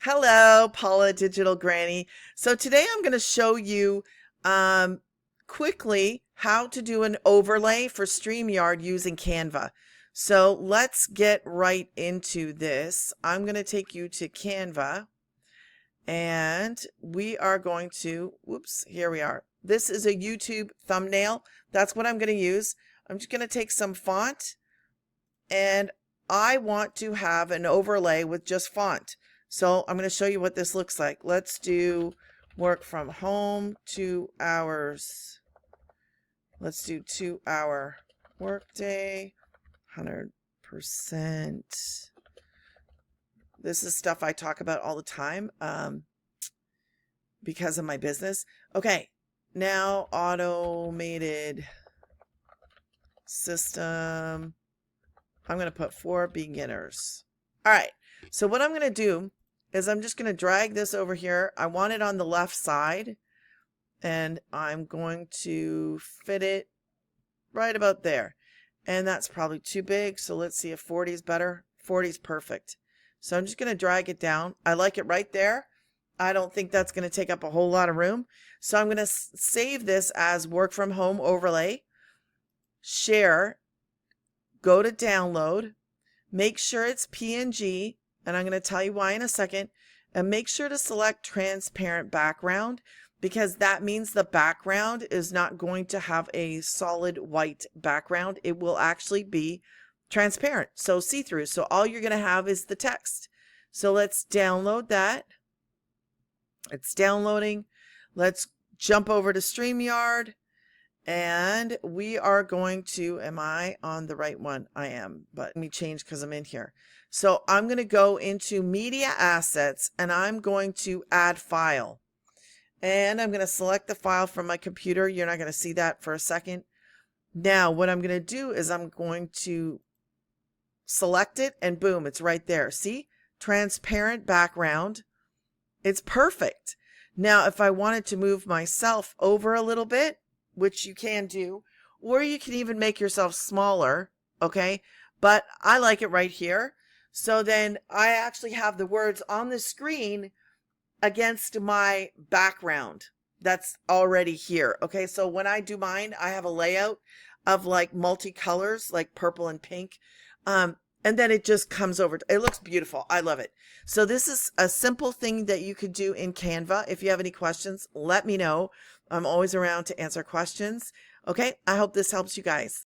Hello, Paula Digital Granny. So today I'm going to show you quickly how to do an overlay for StreamYard using Canva. So let's get right into this. I'm going to take you to Canva and we are going to, whoops, here we are. This is a YouTube thumbnail. That's what I'm going to use. I'm just going to take some font and I want to have an overlay with just font. So I'm going to show you what this looks like. Let's do work from home, 2 hours. Let's do 2-hour workday, 100%. This is stuff I talk about all the time because of my business. Okay, now automated system. I'm going to put for beginners. All right, so what I'm going to do is I'm just going to drag this over here. I want it on the left side, and I'm going to fit it right about there. And that's probably too big, so let's see if 40 is better. 40 is perfect. So I'm just going to drag it down. I like it right there. I don't think that's going to take up a whole lot of room. So I'm going to save this as work from home overlay, share, go to download, make sure it's PNG, and I'm going to tell you why in a second, and make sure to select transparent background because that means the background is not going to have a solid white background. It will actually be transparent, so see-through. So all you're going to have is the text. So let's download that. It's downloading. Let's jump over to StreamYard. And we are going to, am I on the right one? I am, but let me change because I'm in here. So I'm going to go into media assets and I'm going to add file. And I'm going to select the file from my computer. You're not going to see that for a second. Now what I'm going to do is I'm going to select it and boom, it's right there. See? Transparent background. It's perfect. Now if I wanted to move myself over a little bit, which you can do, or you can even make yourself smaller, okay? But I like it right here. So then I actually have the words on the screen against my background that's already here, okay? So when I do mine, I have a layout of like multicolors, like purple and pink, and then it just comes over. It looks beautiful. I love it. So this is a simple thing that you could do in Canva. If you have any questions, let me know. I'm always around to answer questions. Okay, I hope this helps you guys.